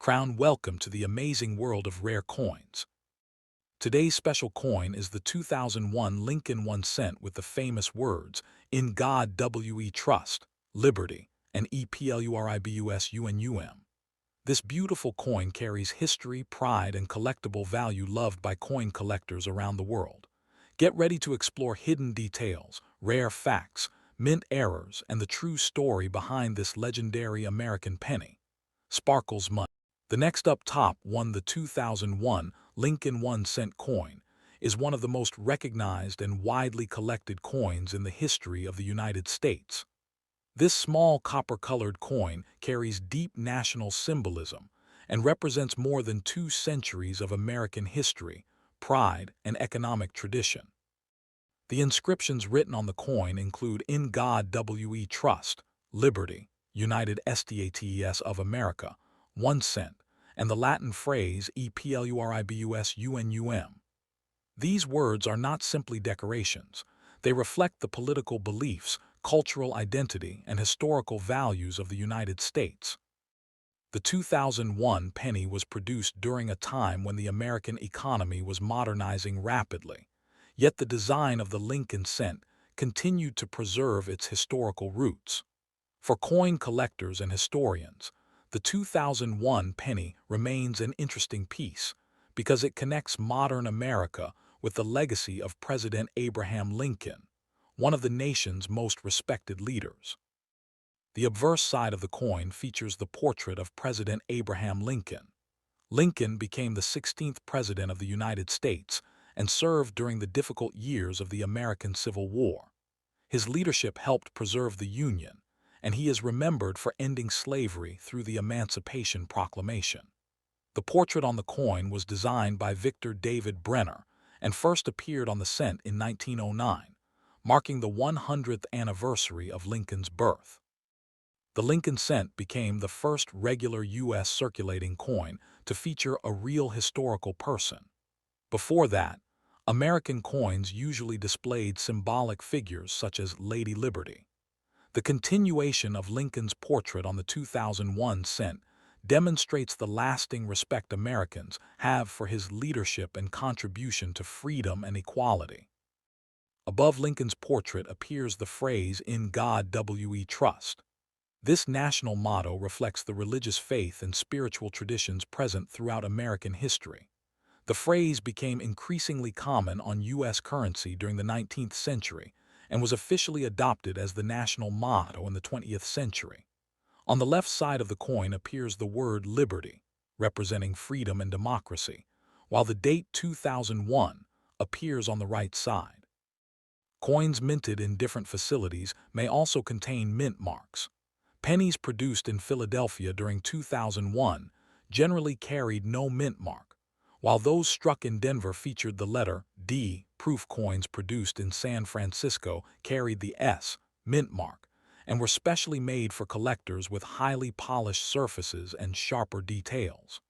Crown, welcome to the amazing world of rare coins. Today's special coin is the 2001 Lincoln 1 cent with the famous words, "In God we trust, liberty, and EPLURIBUSUNUM." This beautiful coin carries history, pride, and collectible value loved by coin collectors around the world. Get ready to explore hidden details, rare facts, mint errors, and the true story behind this legendary American penny. Sparkles Money. The next up top won the 2001 Lincoln 1 cent coin, is one of the most recognized and widely collected coins in the history of the United States. This small copper-colored coin carries deep national symbolism and represents more than 2 centuries of American history, pride, and economic tradition. The inscriptions written on the coin include "In God we trust, liberty, United States of America, 1 cent," and the Latin phrase EPLURIBUSUNUM. These words are not simply decorations. They reflect the political beliefs, cultural identity, and historical values of the United States. The 2001 penny was produced during a time when the American economy was modernizing rapidly, yet the design of the Lincoln cent continued to preserve its historical roots. For coin collectors and historians, the 2001 penny remains an interesting piece because it connects modern America with the legacy of President Abraham Lincoln, one of the nation's most respected leaders. The obverse side of the coin features the portrait of President Abraham Lincoln. Lincoln became the 16th President of the United States and served during the difficult years of the American Civil War. His leadership helped preserve the Union, and he is remembered for ending slavery through the Emancipation Proclamation. The portrait on the coin was designed by Victor David Brenner and first appeared on the cent in 1909, marking the 100th anniversary of Lincoln's birth. The Lincoln cent became the first regular U.S. circulating coin to feature a real historical person. Before that, American coins usually displayed symbolic figures such as Lady Liberty. The continuation of Lincoln's portrait on the 2001 cent demonstrates the lasting respect Americans have for his leadership and contribution to freedom and equality. Above Lincoln's portrait appears the phrase, "In God we trust." This national motto reflects the religious faith and spiritual traditions present throughout American history. The phrase became increasingly common on U.S. currency during the 19th century and was officially adopted as the national motto in the 20th century. On the left side of the coin appears the word liberty, representing freedom and democracy, while the date 2001 appears on the right side. Coins minted in different facilities may also contain mint marks. Pennies produced in Philadelphia during 2001 generally carried no mint mark, while those struck in Denver featured the letter D. Proof coins produced in San Francisco carried the S. mint mark and were specially made for collectors with highly polished surfaces and sharper details.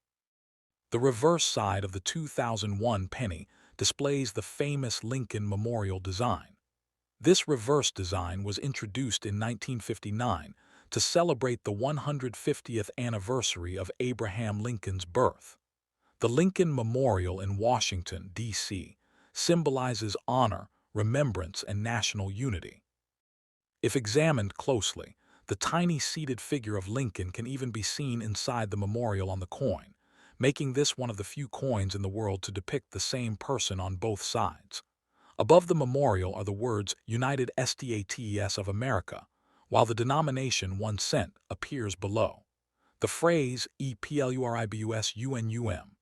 The reverse side of the 2001 penny displays the famous Lincoln Memorial design. This reverse design was introduced in 1959 to celebrate the 150th anniversary of Abraham Lincoln's birth. The Lincoln Memorial in Washington, D.C., symbolizes honor, remembrance, and national unity. If examined closely, the tiny seated figure of Lincoln can even be seen inside the memorial on the coin, making this one of the few coins in the world to depict the same person on both sides. Above the memorial are the words United States of America, while the denomination 1 cent appears below. The phrase EPLURIBUSUNUM,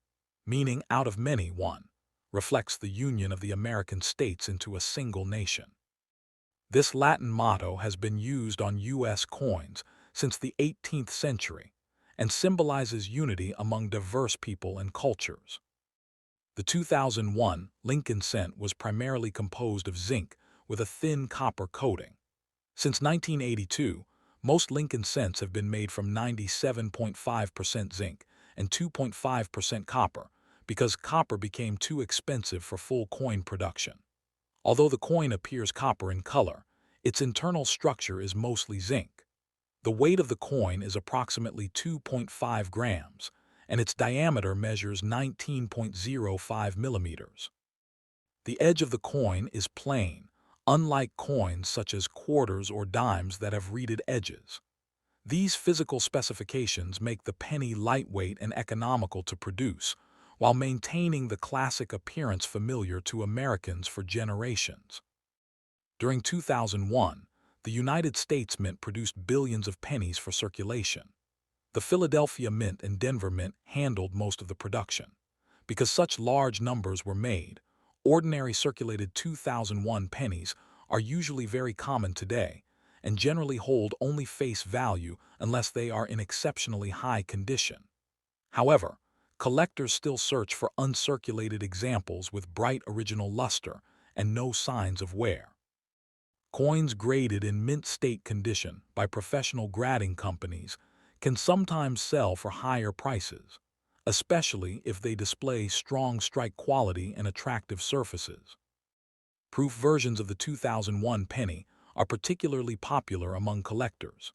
meaning out of many one, reflects the union of the American states into a single nation. This Latin motto has been used on U.S. coins since the 18th century and symbolizes unity among diverse people and cultures. The 2001 Lincoln cent was primarily composed of zinc with a thin copper coating. Since 1982, most Lincoln cents have been made from 97.5% zinc and 2.5% copper because copper became too expensive for full coin production. Although the coin appears copper in color, its internal structure is mostly zinc. The weight of the coin is approximately 2.5 grams, and its diameter measures 19.05 millimeters. The edge of the coin is plain, unlike coins such as quarters or dimes that have reeded edges. These physical specifications make the penny lightweight and economical to produce, while maintaining the classic appearance familiar to Americans for generations. During 2001, the United States Mint produced billions of pennies for circulation. The Philadelphia Mint and Denver Mint handled most of the production. Because such large numbers were made, ordinary circulated 2001 pennies are usually very common today and generally hold only face value unless they are in exceptionally high condition. However, collectors still search for uncirculated examples with bright original luster and no signs of wear. Coins graded in mint state condition by professional grading companies can sometimes sell for higher prices, especially if they display strong strike quality and attractive surfaces. Proof versions of the 2001 penny are particularly popular among collectors.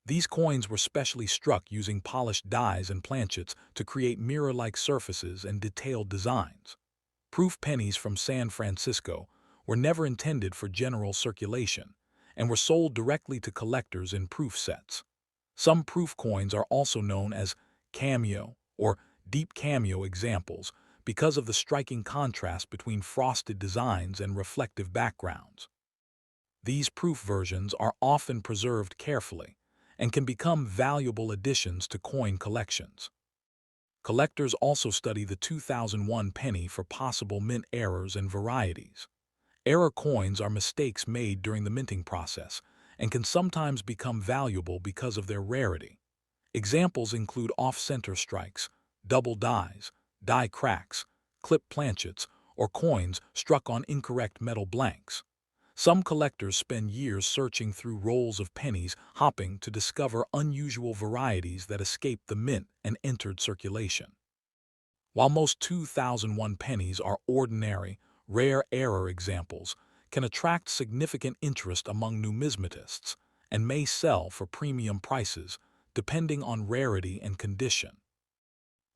These coins were specially struck using polished dies and planchets to create mirror-like surfaces and detailed designs. Proof pennies from San Francisco were never intended for general circulation and were sold directly to collectors in proof sets. Some proof coins are also known as cameo or deep cameo examples because of the striking contrast between frosted designs and reflective backgrounds. These proof versions are often preserved carefully and can become valuable additions to coin collections. Collectors also study the 2001 penny for possible mint errors and varieties. Error coins are mistakes made during the minting process and can sometimes become valuable because of their rarity. Examples include off-center strikes, double dies, die cracks, clip planchets, or coins struck on incorrect metal blanks. Some collectors spend years searching through rolls of pennies, hopping to discover unusual varieties that escaped the mint and entered circulation. While most 2001 pennies are ordinary, rare error examples, can attract significant interest among numismatists and may sell for premium prices, depending on rarity and condition.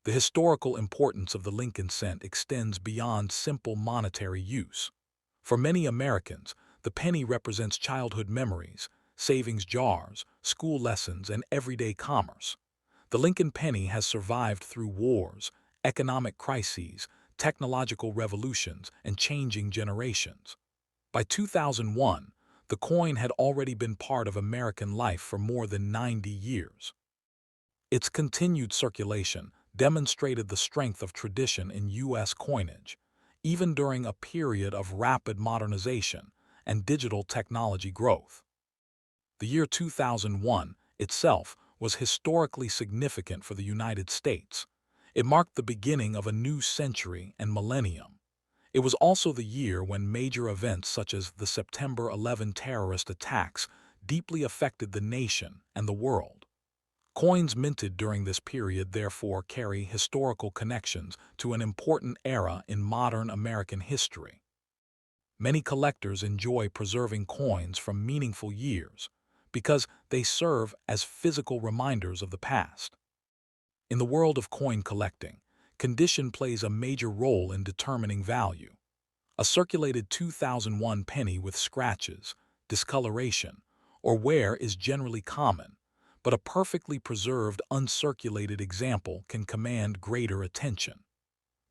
The historical importance of the Lincoln cent extends beyond simple monetary use. For many Americans, the penny represents childhood memories, savings jars, school lessons, and everyday commerce. The Lincoln penny has survived through wars, economic crises, technological revolutions, and changing generations. By 2001, the coin had already been part of American life for more than 90 years. Its continued circulation demonstrated the strength of tradition in U.S. coinage, even during a period of rapid modernization and digital technology growth. The year 2001 itself was historically significant for the United States. It marked the beginning of a new century and millennium. It was also the year when major events such as the September 11 terrorist attacks deeply affected the nation and the world. Coins minted during this period therefore carry historical connections to an important era in modern American history. Many collectors enjoy preserving coins from meaningful years because they serve as physical reminders of the past. In the world of coin collecting, condition plays a major role in determining value. A circulated 2001 penny with scratches, discoloration, or wear is generally common, but a perfectly preserved uncirculated example can command greater attention.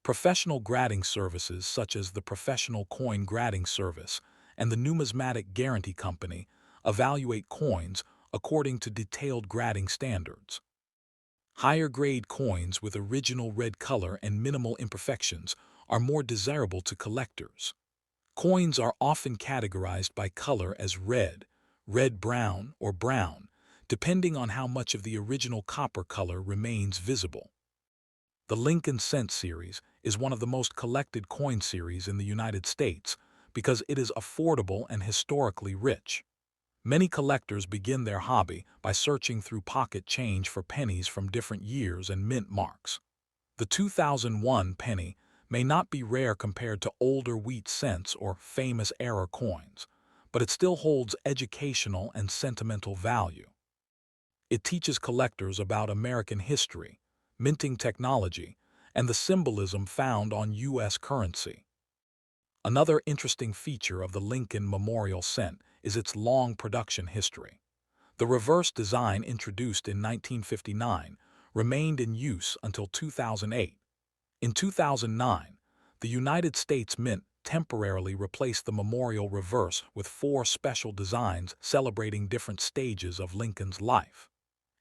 Professional grading services such as the Professional Coin Grading Service and the Numismatic Guarantee Company evaluate coins according to detailed grading standards. Higher-grade coins with original red color and minimal imperfections are more desirable to collectors. Coins are often categorized by color as red, red-brown, or brown, depending on how much of the original copper color remains visible. The Lincoln Cent series is one of the most collected coin series in the United States because it is affordable and historically rich. Many collectors begin their hobby by searching through pocket change for pennies from different years and mint marks. The 2001 penny may not be rare compared to older wheat cents or famous era coins, but it still holds educational and sentimental value. It teaches collectors about American history, minting technology, and the symbolism found on U.S. currency. Another interesting feature of the Lincoln Memorial Cent is its long production history. The reverse design introduced in 1959 remained in use until 2008. In 2009, the United States Mint temporarily replaced the memorial reverse with 4 special designs celebrating different stages of Lincoln's life.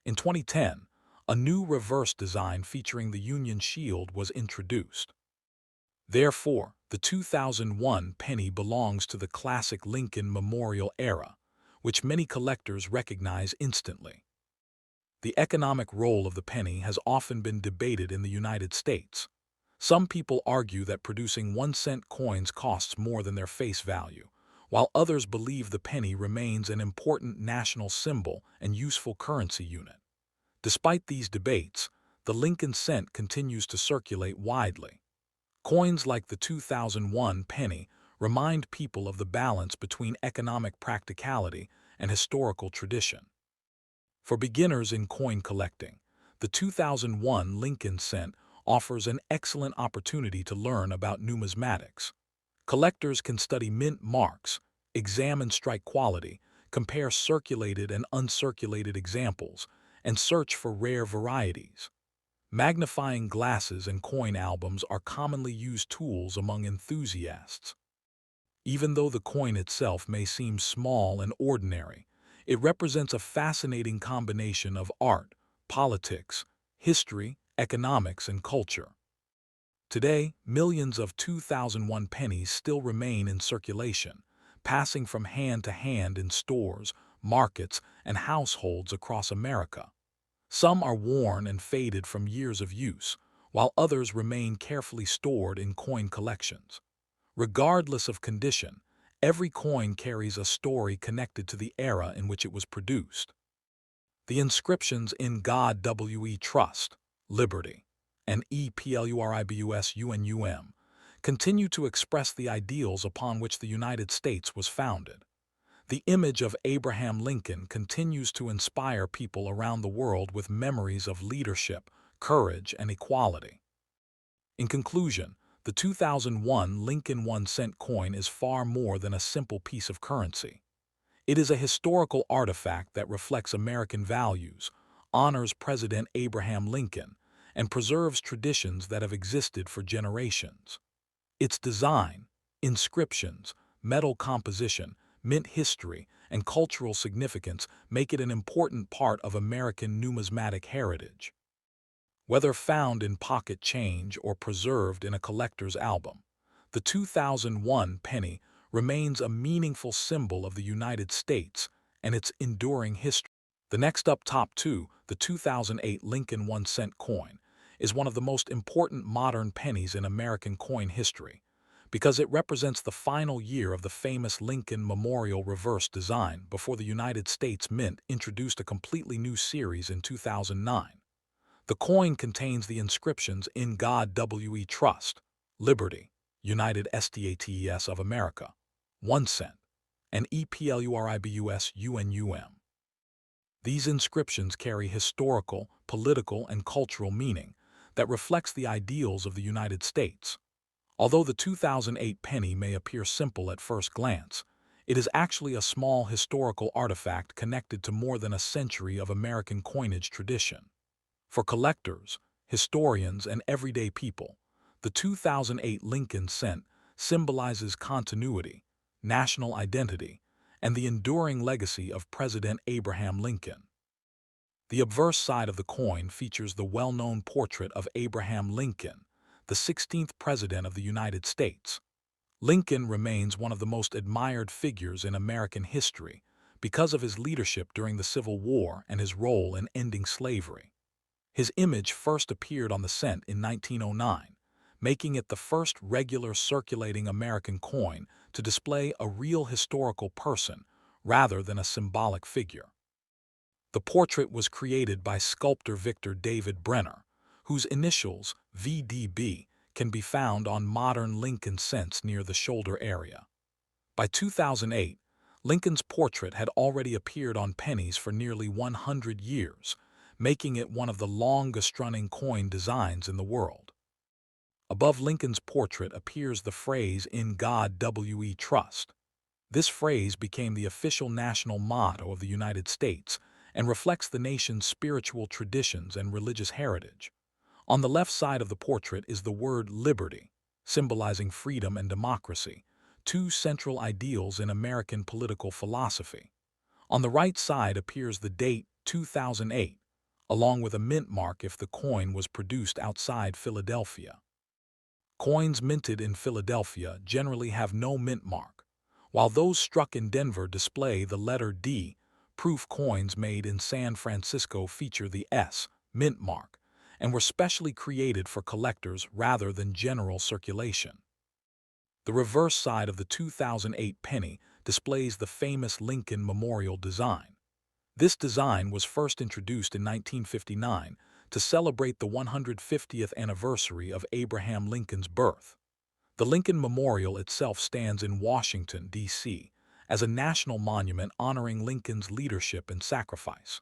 In 2010, a new reverse design featuring the Union Shield was introduced. Therefore, the 2001 penny belongs to the classic Lincoln Memorial era, which many collectors recognize instantly. The economic role of the penny has often been debated in the United States. Some people argue that producing 1-cent coins costs more than their face value, while others believe the penny remains an important national symbol and useful currency unit. Despite these debates, the Lincoln cent continues to circulate widely. Coins like the 2001 penny remind people of the balance between economic practicality and historical tradition. For beginners in coin collecting, the 2001 Lincoln cent offers an excellent opportunity to learn about numismatics. Collectors can study mint marks, examine strike quality, compare circulated and uncirculated examples, and search for rare varieties. Magnifying glasses and coin albums are commonly used tools among enthusiasts. Even though the coin itself may seem small and ordinary, it represents a fascinating combination of art, politics, history, economics, and culture. Today, millions of 2001 pennies still remain in circulation, passing from hand to hand in stores, markets, and households across America. Some are worn and faded from years of use, while others remain carefully stored in coin collections. Regardless of condition, every coin carries a story connected to the era in which it was produced. The inscriptions "In God We Trust," "Liberty," and "EPLURIBUS UNUM" continue to express the ideals upon which the United States was founded. The image of Abraham Lincoln continues to inspire people around the world with memories of leadership, courage, and equality. In conclusion, the 2001 Lincoln 1-cent coin is far more than a simple piece of currency. It is a historical artifact that reflects American values, honors President Abraham Lincoln, and preserves traditions that have existed for generations. Its design, inscriptions, metal composition, mint history, and cultural significance make it an important part of American numismatic heritage. Whether found in pocket change or preserved in a collector's album, the 2001 penny remains a meaningful symbol of the United States and its enduring history. The next up, top 2, the 2008 Lincoln 1-cent coin, is one of the most important modern pennies in American coin history, because it represents the final year of the famous Lincoln Memorial reverse design before the United States Mint introduced a completely new series in 2009. The coin contains the inscriptions "In God We Trust," "Liberty," United States of America, 1 cent, and "EPLURIBUS UNUM." These inscriptions carry historical, political, and cultural meaning that reflects the ideals of the United States. Although the 2008 penny may appear simple at first glance, it is actually a small historical artifact connected to more than a century of American coinage tradition. For collectors, historians, and everyday people, the 2008 Lincoln cent symbolizes continuity, national identity, and the enduring legacy of President Abraham Lincoln. The obverse side of the coin features the well-known portrait of Abraham Lincoln, the 16th President of the United States. Lincoln remains one of the most admired figures in American history because of his leadership during the Civil War and his role in ending slavery. His image first appeared on the cent in 1909, making it the first regular circulating American coin to display a real historical person rather than a symbolic figure. The portrait was created by sculptor Victor David Brenner, whose initials, VDB, can be found on modern Lincoln cents near the shoulder area. By 2008, Lincoln's portrait had already appeared on pennies for nearly 100 years, making it one of the longest-running coin designs in the world. Above Lincoln's portrait appears the phrase, "In God We Trust." This phrase became the official national motto of the United States and reflects the nation's spiritual traditions and religious heritage. On the left side of the portrait is the word liberty, symbolizing freedom and democracy, two central ideals in American political philosophy. On the right side appears the date 2008, along with a mint mark if the coin was produced outside Philadelphia. Coins minted in Philadelphia generally have no mint mark, while those struck in Denver display the letter D. Proof coins made in San Francisco feature the S. mint mark and were specially created for collectors rather than general circulation. The reverse side of the 2008 penny displays the famous Lincoln Memorial design. This design was first introduced in 1959 to celebrate the 150th anniversary of Abraham Lincoln's birth. The Lincoln Memorial itself stands in Washington, D.C., as a national monument honoring Lincoln's leadership and sacrifice.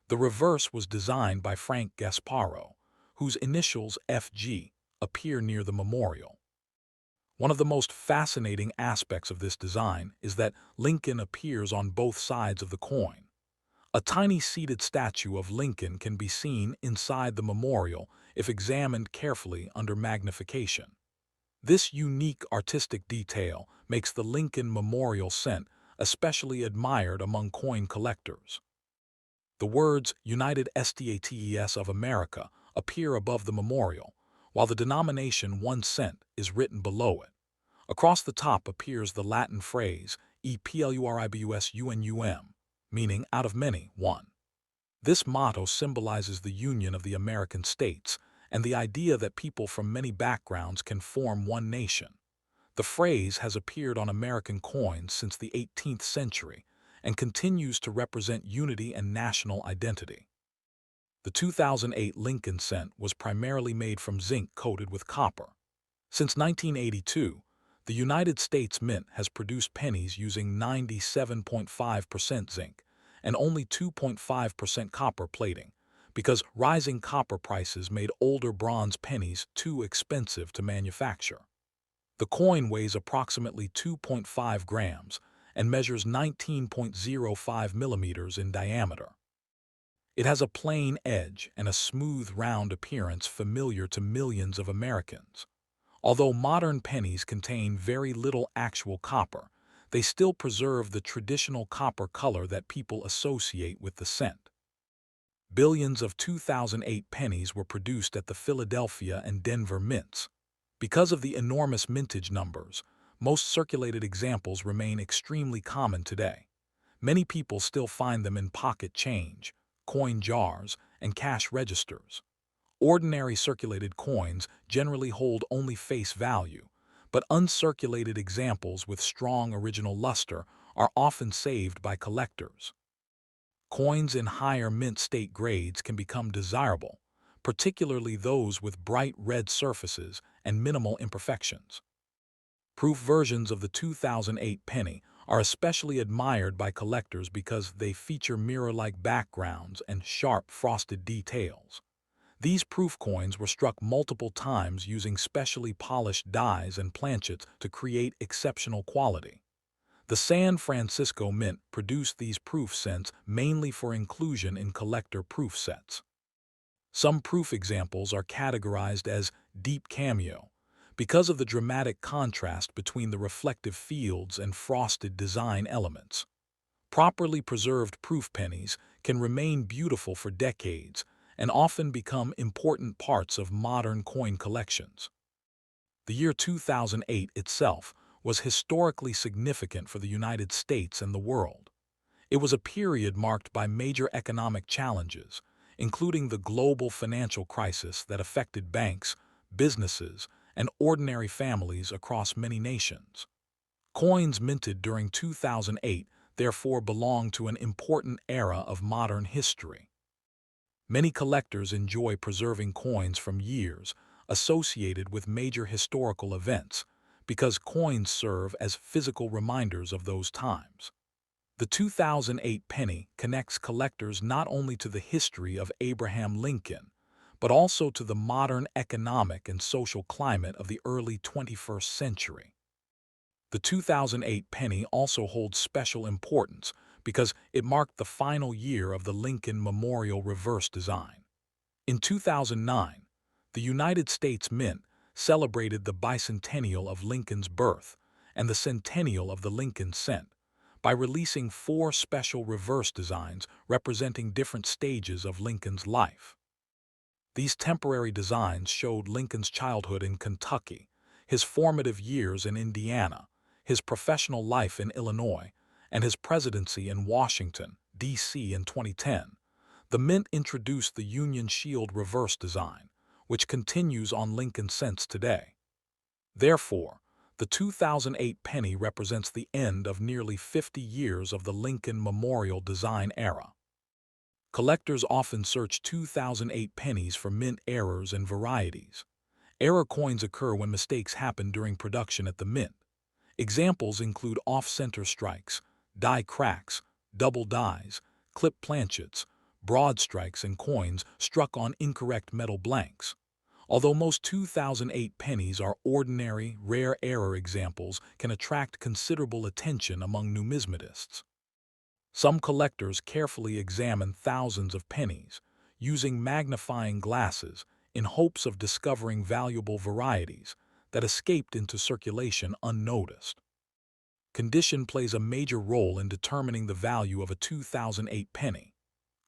The reverse was designed by Frank Gasparro, whose initials FG appear near the memorial. One of the most fascinating aspects of this design is that Lincoln appears on both sides of the coin. A tiny seated statue of Lincoln can be seen inside the memorial if examined carefully under magnification. This unique artistic detail makes the Lincoln Memorial cent especially admired among coin collectors. The words United States of America appear above the memorial, while the denomination 1 cent is written below it. Across the top appears the Latin phrase E pluribus unum, meaning out of many, one. This motto symbolizes the union of the American states and the idea that people from many backgrounds can form one nation. The phrase has appeared on American coins since the 18th century and continues to represent unity and national identity. The 2008 Lincoln cent was primarily made from zinc coated with copper. Since 1982, the United States Mint has produced pennies using 97.5% zinc and only 2.5% copper plating, because rising copper prices made older bronze pennies too expensive to manufacture. The coin weighs approximately 2.5 grams and measures 19.05 millimeters in diameter. It has a plain edge and a smooth, round appearance familiar to millions of Americans. Although modern pennies contain very little actual copper, they still preserve the traditional copper color that people associate with the cent. Billions of 2008 pennies were produced at the Philadelphia and Denver mints. Because of the enormous mintage numbers, most circulated examples remain extremely common today. Many people still find them in pocket change, coin jars, and cash registers. Ordinary circulated coins generally hold only face value, but uncirculated examples with strong original luster are often saved by collectors. Coins in higher mint state grades can become desirable, particularly those with bright red surfaces and minimal imperfections. Proof versions of the 2008 penny are especially admired by collectors because they feature mirror-like backgrounds and sharp frosted details. These proof coins were struck multiple times using specially polished dies and planchets to create exceptional quality. The San Francisco Mint produced these proof cents mainly for inclusion in collector proof sets. Some proof examples are categorized as deep cameo because of the dramatic contrast between the reflective fields and frosted design elements. Properly preserved proof pennies can remain beautiful for decades and often become important parts of modern coin collections. The year 2008 itself was historically significant for the United States and the world. It was a period marked by major economic challenges, including the global financial crisis that affected banks, businesses, and ordinary families across many nations. Coins minted during 2008 therefore belong to an important era of modern history. Many collectors enjoy preserving coins from years associated with major historical events because coins serve as physical reminders of those times. The 2008 penny connects collectors not only to the history of Abraham Lincoln, but also to the modern economic and social climate of the early 21st century. The 2008 penny also holds special importance because it marked the final year of the Lincoln Memorial reverse design. In 2009, the United States Mint celebrated the bicentennial of Lincoln's birth and the centennial of the Lincoln cent by releasing 4 special reverse designs representing different stages of Lincoln's life. These temporary designs showed Lincoln's childhood in Kentucky, his formative years in Indiana, his professional life in Illinois, and his presidency in Washington, D.C. in 2010. The Mint introduced the Union Shield reverse design, which continues on Lincoln cents today. Therefore, the 2008 penny represents the end of nearly 50 years of the Lincoln Memorial design era. Collectors often search 2008 pennies for mint errors and varieties. Error coins occur when mistakes happen during production at the mint. Examples include off-center strikes, die cracks, double dies, clip planchets, broad strikes, and coins struck on incorrect metal blanks. Although most 2008 pennies are ordinary, rare error examples can attract considerable attention among numismatists. Some collectors carefully examine thousands of pennies, using magnifying glasses in hopes of discovering valuable varieties that escaped into circulation unnoticed. Condition plays a major role in determining the value of a 2008 penny.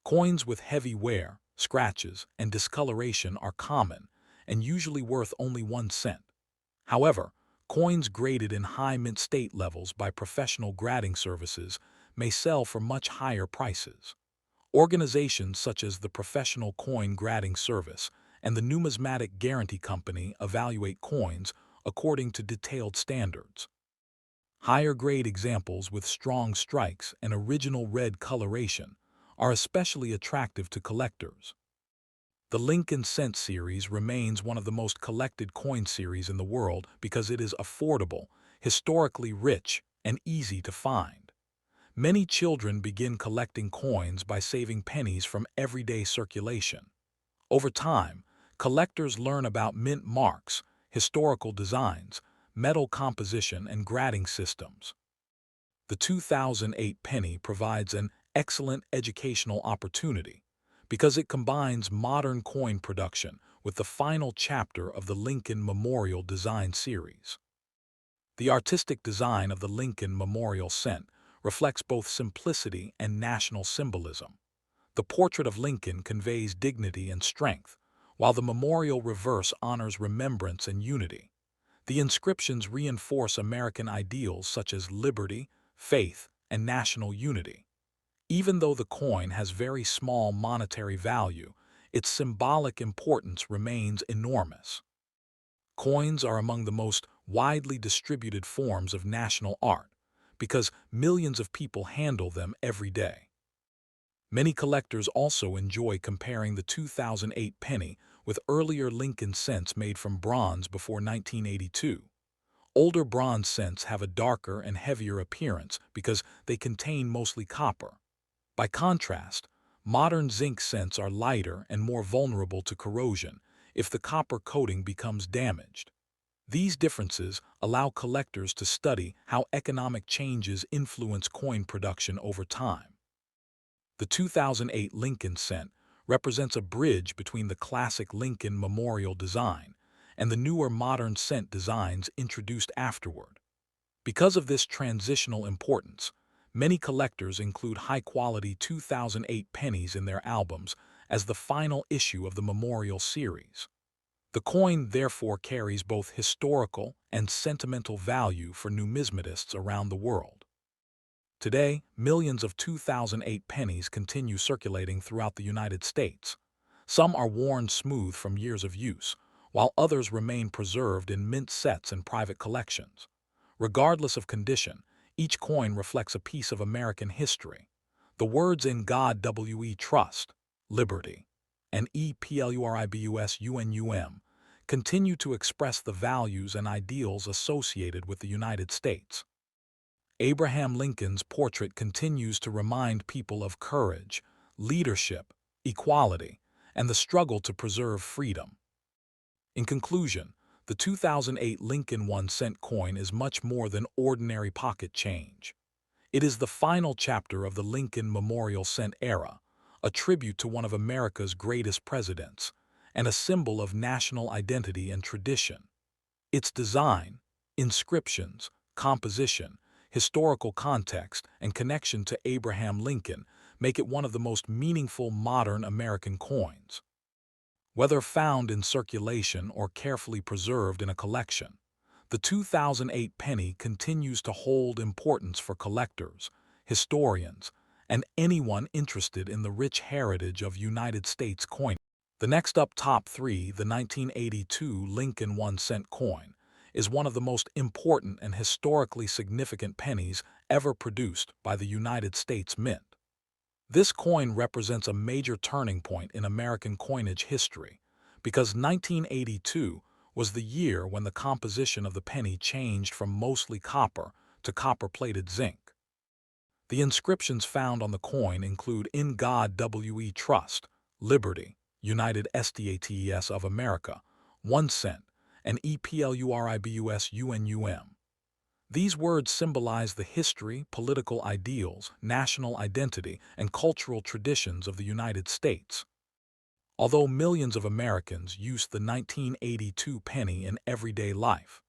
Coins with heavy wear, scratches, and discoloration are common and usually worth only 1 cent. However, coins graded in high mint state levels by professional grading services may sell for much higher prices. Organizations such as the Professional Coin Grading Service and the Numismatic Guarantee Company evaluate coins according to detailed standards. Higher-grade examples with strong strikes and original red coloration are especially attractive to collectors. The Lincoln Cent series remains one of the most collected coin series in the world because it is affordable, historically rich, and easy to find. Many children begin collecting coins by saving pennies from everyday circulation. Over time, collectors learn about mint marks, historical designs, metal composition, and grading systems. The 2008 penny provides an excellent educational opportunity because it combines modern coin production with the final chapter of the Lincoln Memorial Design Series. The artistic design of the Lincoln Memorial Cent reflects both simplicity and national symbolism. The portrait of Lincoln conveys dignity and strength, while the memorial reverse honors remembrance and unity. The inscriptions reinforce American ideals such as liberty, faith, and national unity. Even though the coin has very small monetary value, its symbolic importance remains enormous. Coins are among the most widely distributed forms of national art because millions of people handle them every day. Many collectors also enjoy comparing the 2008 penny with earlier Lincoln cents made from bronze before 1982. Older bronze cents have a darker and heavier appearance because they contain mostly copper. By contrast, modern zinc cents are lighter and more vulnerable to corrosion if the copper coating becomes damaged. These differences allow collectors to study how economic changes influence coin production over time. The 2008 Lincoln cent represents a bridge between the classic Lincoln Memorial design and the newer modern cent designs introduced afterward. Because of this transitional importance, many collectors include high-quality 2008 pennies in their albums as the final issue of the Memorial series. The coin therefore carries both historical and sentimental value for numismatists around the world. Today, millions of 2008 pennies continue circulating throughout the United States. Some are worn smooth from years of use, while others remain preserved in mint sets and private collections. Regardless of condition, each coin reflects a piece of American history. The words "In God We Trust," "Liberty," and "EPLURIBUSUNUM" continue to express the values and ideals associated with the United States. Abraham Lincoln's portrait continues to remind people of courage, leadership, equality, and the struggle to preserve freedom. In conclusion, the 2008 Lincoln 1-cent coin is much more than ordinary pocket change. It is the final chapter of the Lincoln Memorial Cent era, a tribute to one of America's greatest presidents, and a symbol of national identity and tradition. Its design, inscriptions, composition, historical context, and connection to Abraham Lincoln make it one of the most meaningful modern American coins. Whether found in circulation or carefully preserved in a collection, the 2008 penny continues to hold importance for collectors, historians, and anyone interested in the rich heritage of United States coin. The next up, top 3, the 1982 Lincoln 1-cent coin, is one of the most important and historically significant pennies ever produced by the United States Mint. This coin represents a major turning point in American coinage history because 1982 was the year when the composition of the penny changed from mostly copper to copper-plated zinc. The inscriptions found on the coin include "In God We Trust," "Liberty," "United States of America," 1 cent, and "EPLURIBUS UNUM." These words symbolize the history, political ideals, national identity, and cultural traditions of the United States. Although millions of Americans use the 1982 penny in everyday life,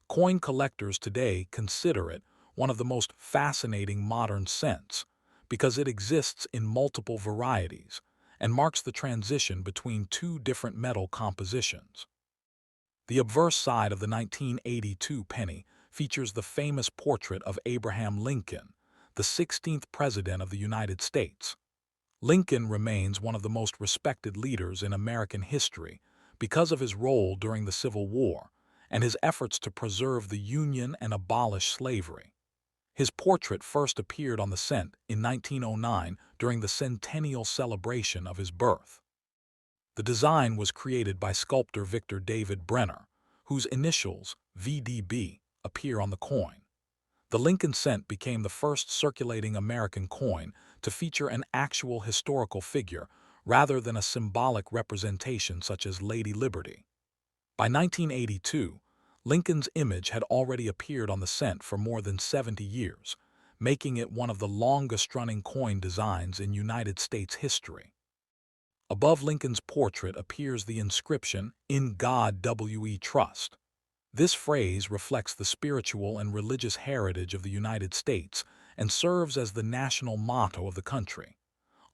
coin collectors today consider it one of the most fascinating modern cents because it exists in multiple varieties and marks the transition between two different metal compositions. The obverse side of the 1982 penny features the famous portrait of Abraham Lincoln, the 16th President of the United States. Lincoln remains one of the most respected leaders in American history because of his role during the Civil War and his efforts to preserve the Union and abolish slavery. His portrait first appeared on the cent in 1909 during the centennial celebration of his birth. The design was created by sculptor Victor David Brenner, whose initials, VDB, appear on the coin. The Lincoln cent became the first circulating American coin to feature an actual historical figure rather than a symbolic representation such as Lady Liberty. By 1982, Lincoln's image had already appeared on the cent for more than 70 years, making it one of the longest-running coin designs in United States history. Above Lincoln's portrait appears the inscription, "In God We Trust." This phrase reflects the spiritual and religious heritage of the United States and serves as the national motto of the country.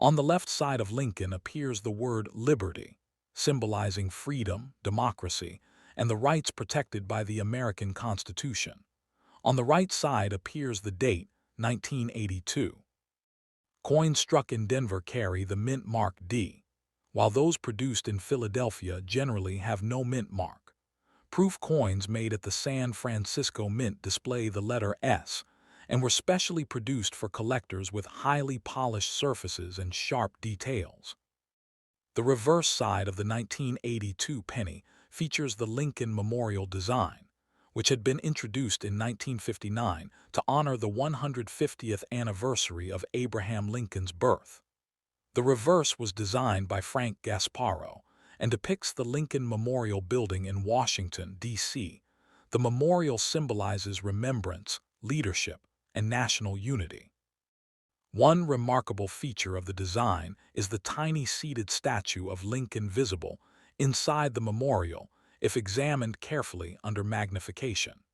On the left side of Lincoln appears the word liberty, symbolizing freedom, democracy, and the rights protected by the American Constitution. On the right side appears the date, 1982. Coins struck in Denver carry the mint mark D, while those produced in Philadelphia generally have no mint mark. Proof coins made at the San Francisco Mint display the letter S and were specially produced for collectors with highly polished surfaces and sharp details. The reverse side of the 1982 penny features the Lincoln Memorial design, which had been introduced in 1959 to honor the 150th anniversary of Abraham Lincoln's birth. The reverse was designed by Frank Gasparro and depicts the Lincoln Memorial Building in Washington, D.C. The memorial symbolizes remembrance, leadership, and national unity. One remarkable feature of the design is the tiny seated statue of Lincoln visible inside the memorial if examined carefully under magnification.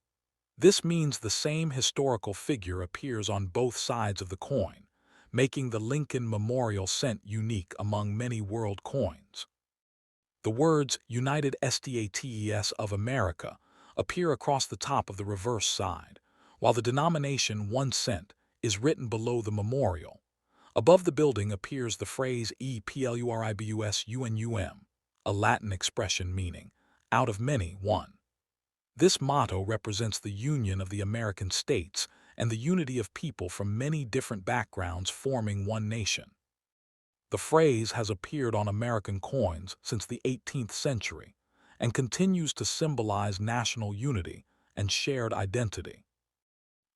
This means the same historical figure appears on both sides of the coin, making the Lincoln Memorial cent unique among many world coins. The words United States of America appear across the top of the reverse side, while the denomination 1 cent is written below the memorial. Above the building appears the phrase EPLURIBUS UNUM, a Latin expression meaning, out of many, one. This motto represents the union of the American states and the unity of people from many different backgrounds forming one nation. The phrase has appeared on American coins since the 18th century and continues to symbolize national unity and shared identity.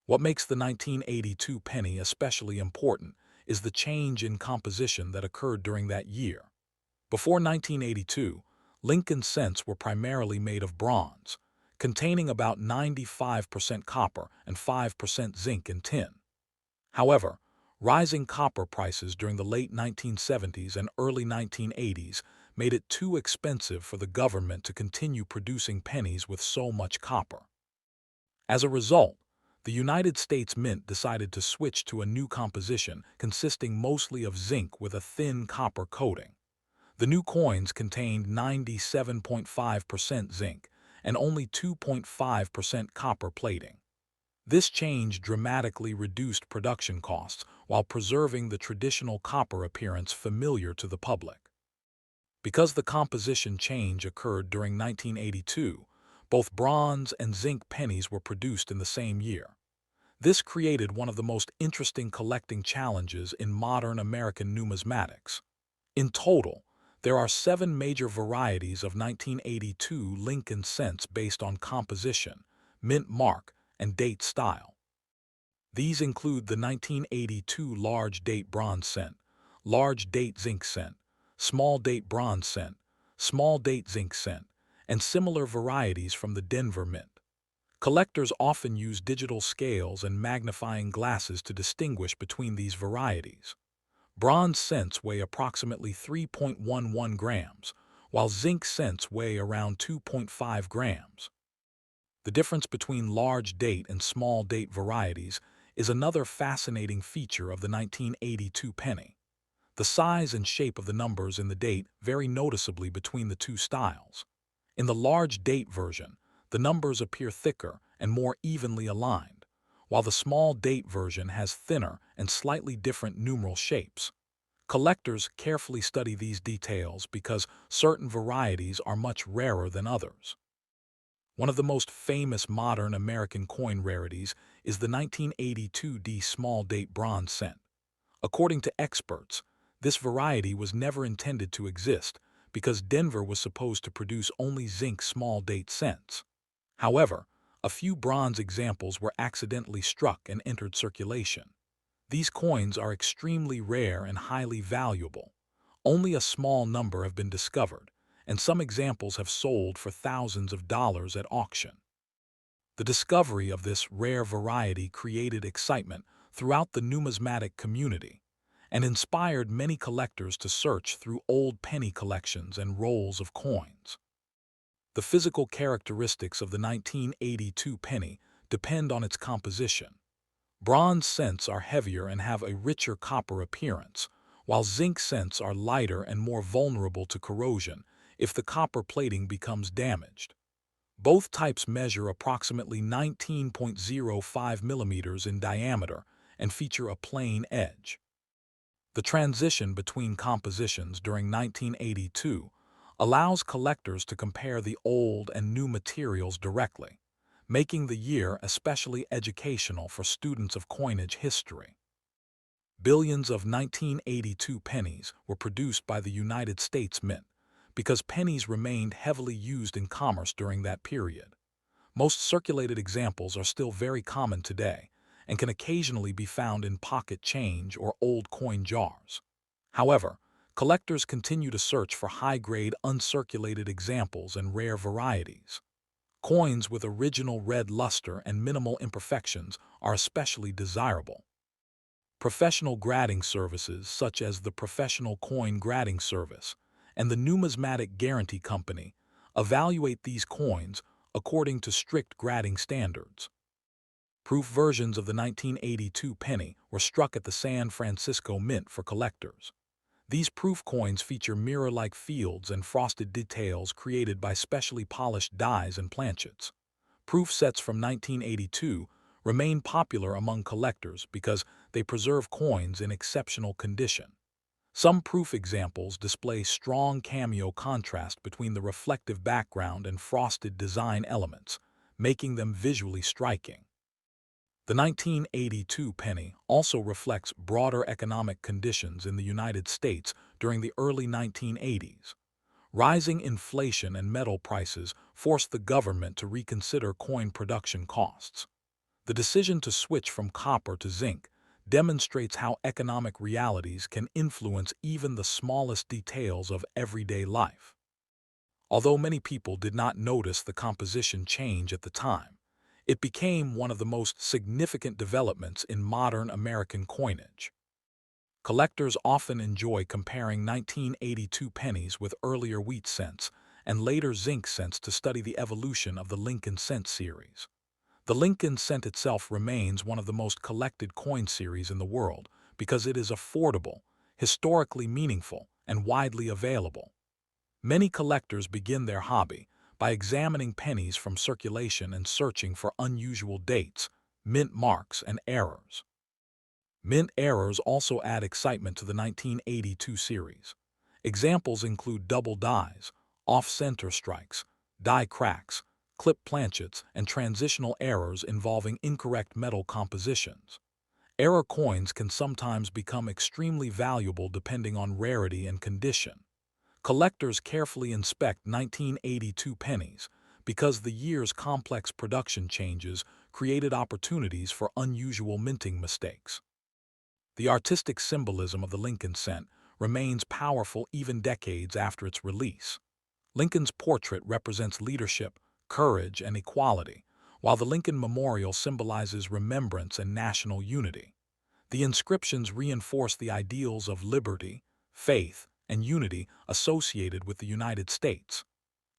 What makes the 1982 penny especially important is the change in composition that occurred during that year. Before 1982, Lincoln cents were primarily made of bronze, containing about 95% copper and 5% zinc and tin. However, rising copper prices during the late 1970s and early 1980s made it too expensive for the government to continue producing pennies with so much copper. As a result, the United States Mint decided to switch to a new composition consisting mostly of zinc with a thin copper coating. The new coins contained 97.5% zinc and only 2.5% copper plating. This change dramatically reduced production costs while preserving the traditional copper appearance familiar to the public. Because the composition change occurred during 1982, both bronze and zinc pennies were produced in the same year. This created one of the most interesting collecting challenges in modern American numismatics. In total, there are 7 major varieties of 1982 Lincoln cents based on composition, mint mark, and date style. These include the 1982 large date bronze cent, large date zinc cent, small date bronze cent, small date zinc cent, and similar varieties from the Denver Mint. Collectors often use digital scales and magnifying glasses to distinguish between these varieties. Bronze cents weigh approximately 3.11 grams, while zinc cents weigh around 2.5 grams. The difference between large date and small date varieties is another fascinating feature of the 1982 penny. The size and shape of the numbers in the date vary noticeably between the two styles. In the large date version, the numbers appear thicker and more evenly aligned, while the small date version has thinner and slightly different numeral shapes. Collectors carefully study these details because certain varieties are much rarer than others. One of the most famous modern American coin rarities is the 1982 D small date bronze cent. According to experts, this variety was never intended to exist because Denver was supposed to produce only zinc small date cents. However, a few bronze examples were accidentally struck and entered circulation. These coins are extremely rare and highly valuable. Only a small number have been discovered, and some examples have sold for thousands of dollars at auction. The discovery of this rare variety created excitement throughout the numismatic community and inspired many collectors to search through old penny collections and rolls of coins. The physical characteristics of the 1982 penny depend on its composition. Bronze cents are heavier and have a richer copper appearance, while zinc cents are lighter and more vulnerable to corrosion if the copper plating becomes damaged. Both types measure approximately 19.05 millimeters in diameter and feature a plain edge. The transition between compositions during 1982 allows collectors to compare the old and new materials directly, making the year especially educational for students of coinage history. Billions of 1982 pennies were produced by the United States Mint because pennies remained heavily used in commerce during that period. Most circulated examples are still very common today and can occasionally be found in pocket change or old coin jars. However, collectors continue to search for high-grade uncirculated examples and rare varieties. Coins with original red luster and minimal imperfections are especially desirable. Professional grading services such as the Professional Coin Grading Service and the Numismatic Guarantee Company evaluate these coins according to strict grading standards. Proof versions of the 1982 penny were struck at the San Francisco Mint for collectors. These proof coins feature mirror-like fields and frosted details created by specially polished dies and planchets. Proof sets from 1982 remain popular among collectors because they preserve coins in exceptional condition. Some proof examples display strong cameo contrast between the reflective background and frosted design elements, making them visually striking. The 1982 penny also reflects broader economic conditions in the United States during the early 1980s. Rising inflation and metal prices forced the government to reconsider coin production costs. The decision to switch from copper to zinc demonstrates how economic realities can influence even the smallest details of everyday life. Although many people did not notice the composition change at the time, it became one of the most significant developments in modern American coinage. Collectors often enjoy comparing 1982 pennies with earlier wheat cents and later zinc cents to study the evolution of the Lincoln Cent series. The Lincoln Cent itself remains one of the most collected coin series in the world because it is affordable, historically meaningful, and widely available. Many collectors begin their hobby by examining pennies from circulation and searching for unusual dates, mint marks, and errors. Mint errors also add excitement to the 1982 series. Examples include double dies, off-center strikes, die cracks, clip planchets, and transitional errors involving incorrect metal compositions. Error coins can sometimes become extremely valuable depending on rarity and condition. Collectors carefully inspect 1982 pennies because the year's complex production changes created opportunities for unusual minting mistakes. The artistic symbolism of the Lincoln Cent remains powerful even decades after its release. Lincoln's portrait represents leadership, courage, and equality, while the Lincoln Memorial symbolizes remembrance and national unity. The inscriptions reinforce the ideals of liberty, faith, and unity associated with the United States.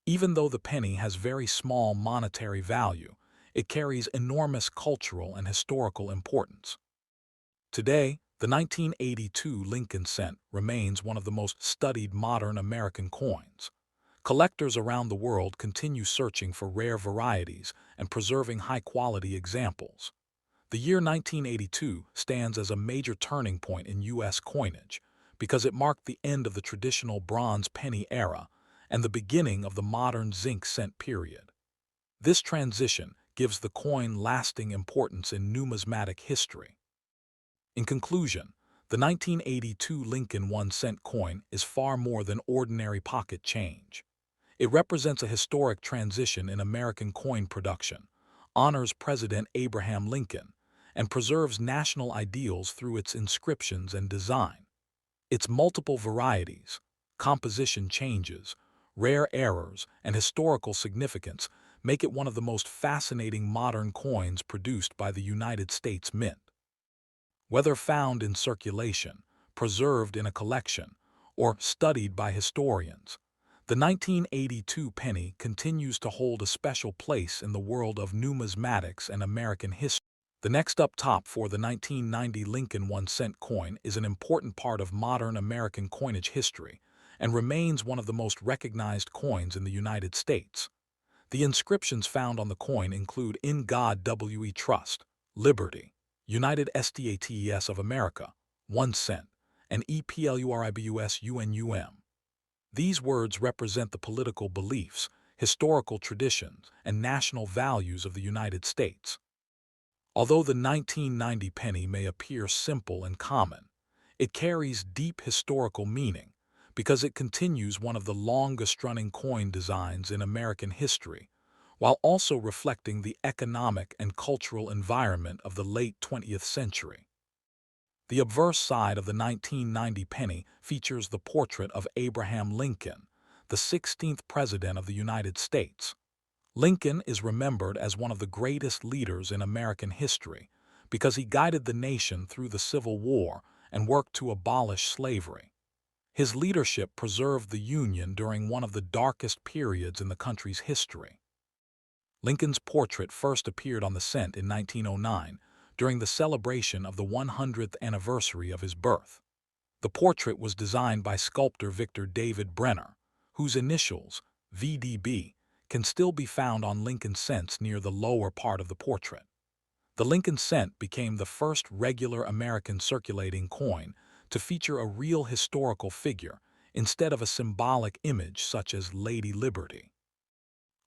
Even though the penny has very small monetary value, it carries enormous cultural and historical importance. Today, the 1982 Lincoln Cent remains one of the most studied modern American coins. Collectors around the world continue searching for rare varieties and preserving high-quality examples. The year 1982 stands as a major turning point in U.S. coinage because it marked the end of the traditional bronze penny era and the beginning of the modern zinc cent period. This transition gives the coin lasting importance in numismatic history. In conclusion, the 1982 Lincoln 1-cent coin is far more than ordinary pocket change. It represents a historic transition in American coin production, honors President Abraham Lincoln, and preserves national ideals through its inscriptions and design. Its multiple varieties, composition changes, rare errors, and historical significance make it one of the most fascinating modern coins produced by the United States Mint. Whether found in circulation, preserved in a collection, or studied by historians, the 1982 penny continues to hold a special place in the world of numismatics and American history. The next up top for the 1990 Lincoln 1-cent coin is an important part of modern American coinage history and remains one of the most recognized coins in the United States. The inscriptions found on the coin include "In God We Trust," "Liberty," "United States of America," 1 cent, and "EPLURIBUS UNUM." These words represent the political beliefs, historical traditions, and national values of the United States. Although the 1990 penny may appear simple and common, it carries deep historical meaning because it continues one of the longest-running coin designs in American history, while also reflecting the economic and cultural environment of the late 20th century. The obverse side of the 1990 penny features the portrait of Abraham Lincoln, the 16th President of the United States. Lincoln is remembered as one of the greatest leaders in American history because he guided the nation through the Civil War and worked to abolish slavery. His leadership preserved the Union during one of the darkest periods in the country's history. Lincoln's portrait first appeared on the cent in 1909 during the celebration of the 100th anniversary of his birth. The portrait was designed by sculptor Victor David Brenner, whose initials, VDB, can still be found on Lincoln cents near the lower part of the portrait. The Lincoln cent became the first regular American circulating coin to feature a real historical figure instead of a symbolic image such as Lady Liberty.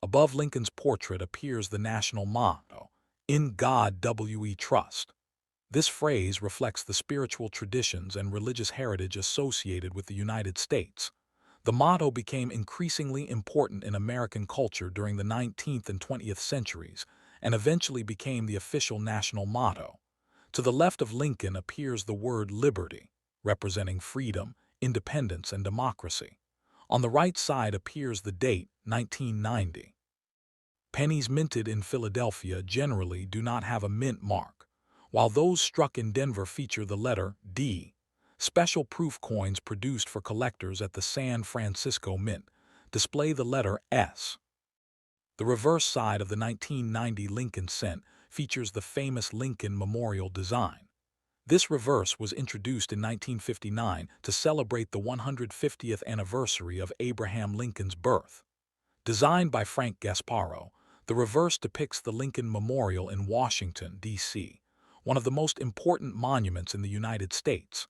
Above Lincoln's portrait appears the national motto, "In God We Trust." This phrase reflects the spiritual traditions and religious heritage associated with the United States. The motto became increasingly important in American culture during the 19th and 20th centuries and eventually became the official national motto. To the left of Lincoln appears the word liberty, representing freedom, independence, and democracy. On the right side appears the date, 1990. Pennies minted in Philadelphia generally do not have a mint mark, while those struck in Denver feature the letter D. Special proof coins produced for collectors at the San Francisco Mint display the letter S. The reverse side of the 1990 Lincoln cent features the famous Lincoln Memorial design. This reverse was introduced in 1959 to celebrate the 150th anniversary of Abraham Lincoln's birth. Designed by Frank Gasparro, the reverse depicts the Lincoln Memorial in Washington, D.C., one of the most important monuments in the United States.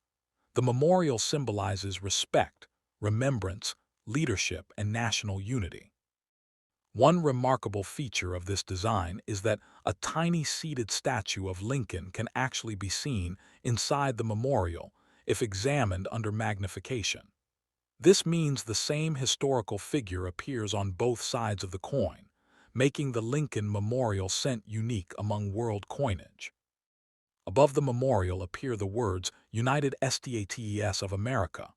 The memorial symbolizes respect, remembrance, leadership, and national unity. One remarkable feature of this design is that a tiny seated statue of Lincoln can actually be seen inside the memorial if examined under magnification. This means the same historical figure appears on both sides of the coin, making the Lincoln Memorial cent unique among world coinage. Above the memorial appear the words United States of America.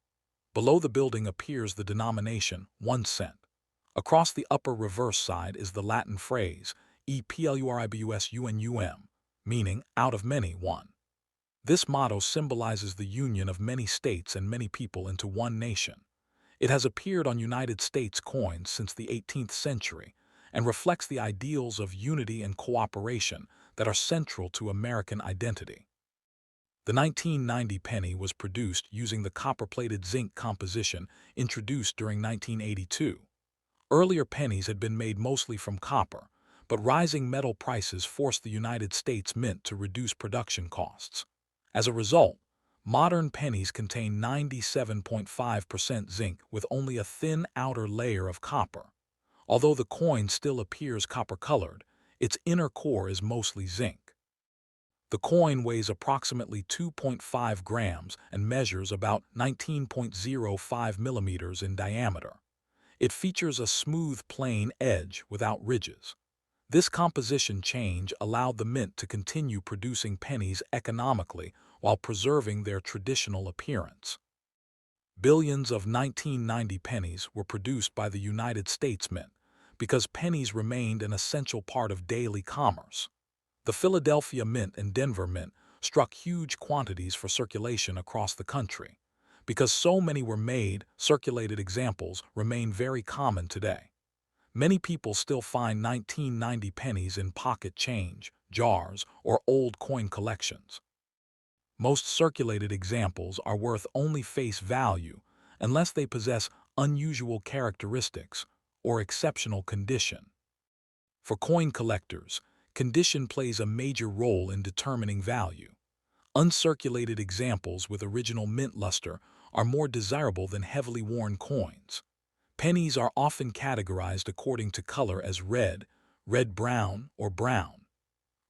Below the building appears the denomination 1 cent. Across the upper reverse side is the Latin phrase E pluribus unum, meaning out of many one. This motto symbolizes the union of many states and many people into one nation. It has appeared on United States coins since the 18th century and reflects the ideals of unity and cooperation that are central to American identity. The 1990 penny was produced using the copper-plated zinc composition introduced during 1982. Earlier pennies had been made mostly from copper, but rising metal prices forced the United States Mint to reduce production costs. As a result, modern pennies contain 97.5% zinc with only a thin outer layer of copper. Although the coin still appears copper-colored, its inner core is mostly zinc. The coin weighs approximately 2.5 grams and measures about 19.05 millimeters in diameter. It features a smooth, plain edge without ridges. This composition change allowed the mint to continue producing pennies economically while preserving their traditional appearance. Billions of 1990 pennies were produced by the United States Mint because pennies remained an essential part of daily commerce. The Philadelphia Mint and Denver Mint struck huge quantities for circulation across the country. Because so many were made, circulated examples remain very common today. Many people still find 1990 pennies in pocket change, jars, or old coin collections. Most circulated examples are worth only face value unless they possess unusual characteristics or exceptional condition. For coin collectors, condition plays a major role in determining value. Uncirculated examples with original mint luster are more desirable than heavily worn coins. Pennies are often categorized according to color as red, red-brown, or brown.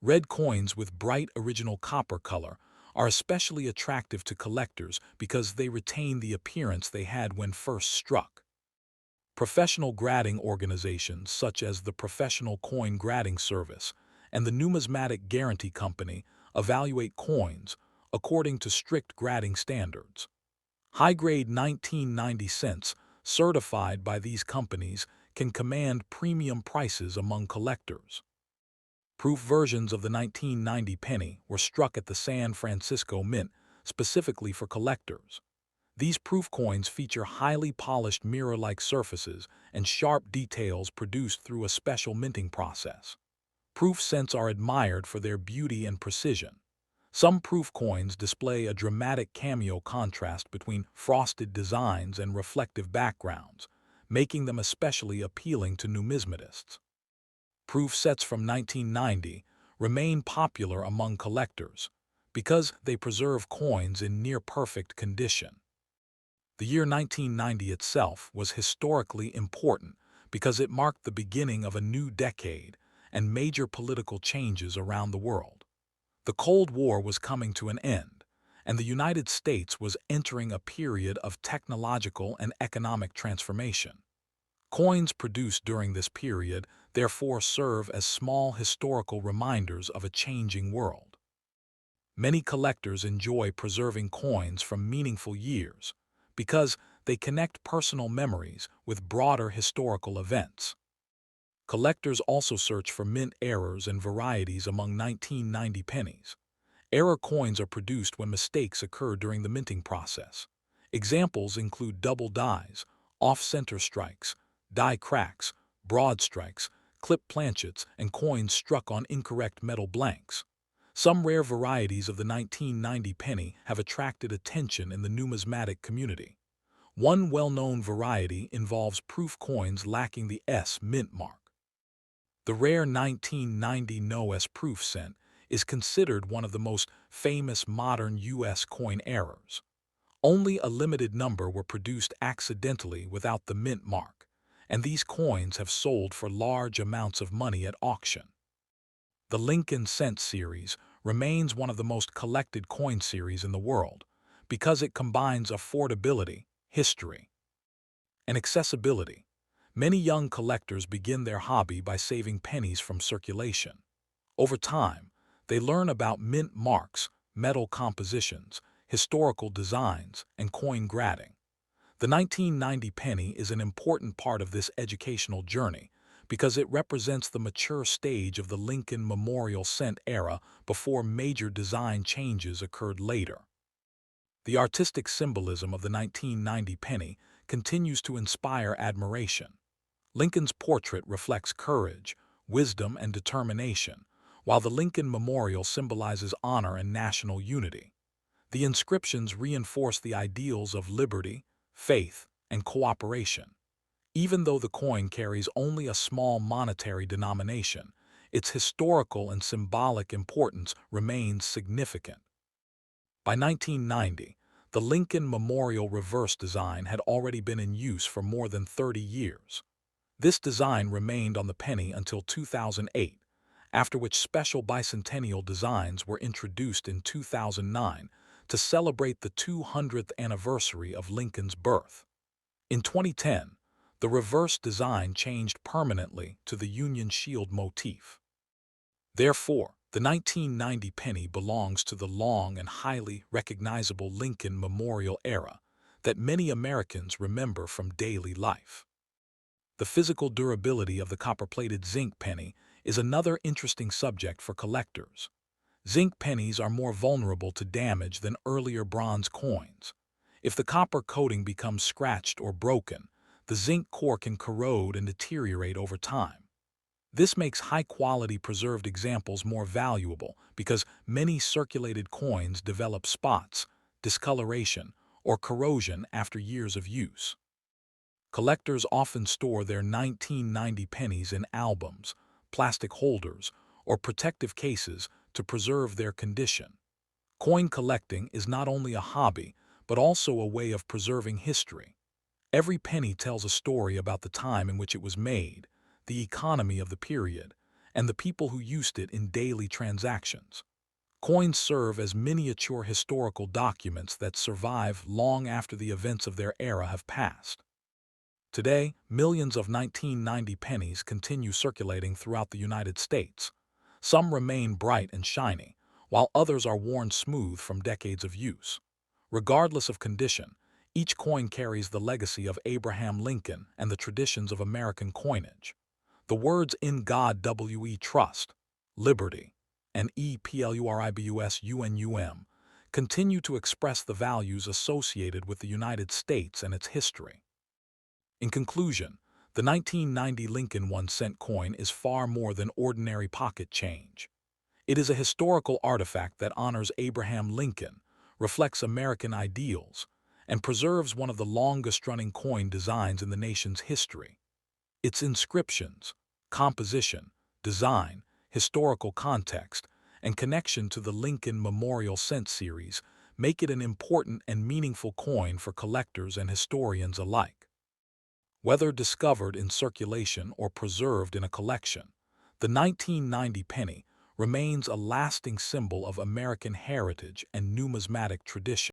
Red coins with bright original copper color are especially attractive to collectors because they retain the appearance they had when first struck. Professional grading organizations such as the Professional Coin Grading Service and the Numismatic Guarantee Company evaluate coins according to strict grading standards. High-grade 1990 cents certified by these companies can command premium prices among collectors. Proof versions of the 1990 penny were struck at the San Francisco Mint specifically for collectors. These proof coins feature highly polished mirror-like surfaces and sharp details produced through a special minting process. Proof cents are admired for their beauty and precision. Some proof coins display a dramatic cameo contrast between frosted designs and reflective backgrounds, making them especially appealing to numismatists. Proof sets from 1990 remain popular among collectors because they preserve coins in near-perfect condition. The year 1990 itself was historically important because it marked the beginning of a new decade and major political changes around the world. The Cold War was coming to an end, and the United States was entering a period of technological and economic transformation. Coins produced during this period therefore serve as small historical reminders of a changing world. Many collectors enjoy preserving coins from meaningful years because they connect personal memories with broader historical events. Collectors also search for mint errors and varieties among 1990 pennies. Error coins are produced when mistakes occur during the minting process. Examples include double dies, off-center strikes, die cracks, broad strikes, clip planchets, and coins struck on incorrect metal blanks. Some rare varieties of the 1990 penny have attracted attention in the numismatic community. One well-known variety involves proof coins lacking the S mint mark. The rare 1990 No S proof cent is considered one of the most famous modern U.S. coin errors. Only a limited number were produced accidentally without the mint mark, and these coins have sold for large amounts of money at auction. The Lincoln Cent series remains one of the most collected coin series in the world because it combines affordability, history, and accessibility. Many young collectors begin their hobby by saving pennies from circulation. Over time, they learn about mint marks, metal compositions, historical designs, and coin grading. The 1990 penny is an important part of this educational journey because it represents the mature stage of the Lincoln Memorial Cent era before major design changes occurred later. The artistic symbolism of the 1990 penny continues to inspire admiration. Lincoln's portrait reflects courage, wisdom, and determination, while the Lincoln Memorial symbolizes honor and national unity. The inscriptions reinforce the ideals of liberty, faith, and cooperation. Even though the coin carries only a small monetary denomination, its historical and symbolic importance remains significant. By 1990, the Lincoln Memorial reverse design had already been in use for more than 30 years. This design remained on the penny until 2008, after which special bicentennial designs were introduced in 2009 to celebrate the 200th anniversary of Lincoln's birth. In 2010, the reverse design changed permanently to the Union Shield motif. Therefore, the 1990 penny belongs to the long and highly recognizable Lincoln Memorial era that many Americans remember from daily life. The physical durability of the copper-plated zinc penny is another interesting subject for collectors. Zinc pennies are more vulnerable to damage than earlier bronze coins. If the copper coating becomes scratched or broken, the zinc core can corrode and deteriorate over time. This makes high-quality preserved examples more valuable because many circulated coins develop spots, discoloration, or corrosion after years of use. Collectors often store their 1990 pennies in albums, plastic holders, or protective cases to preserve their condition. Coin collecting is not only a hobby, but also a way of preserving history. Every penny tells a story about the time in which it was made, the economy of the period, and the people who used it in daily transactions. Coins serve as miniature historical documents that survive long after the events of their era have passed. Today, millions of 1990 pennies continue circulating throughout the United States. Some remain bright and shiny, while others are worn smooth from decades of use. Regardless of condition, each coin carries the legacy of Abraham Lincoln and the traditions of American coinage. The words "In God We Trust," "Liberty," and "E-Pluribus continue to express the values associated with the United States and its history. In conclusion, the 1990 Lincoln 1-cent coin is far more than ordinary pocket change. It is a historical artifact that honors Abraham Lincoln, reflects American ideals, and preserves one of the longest-running coin designs in the nation's history. Its inscriptions, composition, design, historical context, and connection to the Lincoln Memorial Cent series make it an important and meaningful coin for collectors and historians alike. Whether discovered in circulation or preserved in a collection, the 1990 penny remains a lasting symbol of American heritage and numismatic tradition.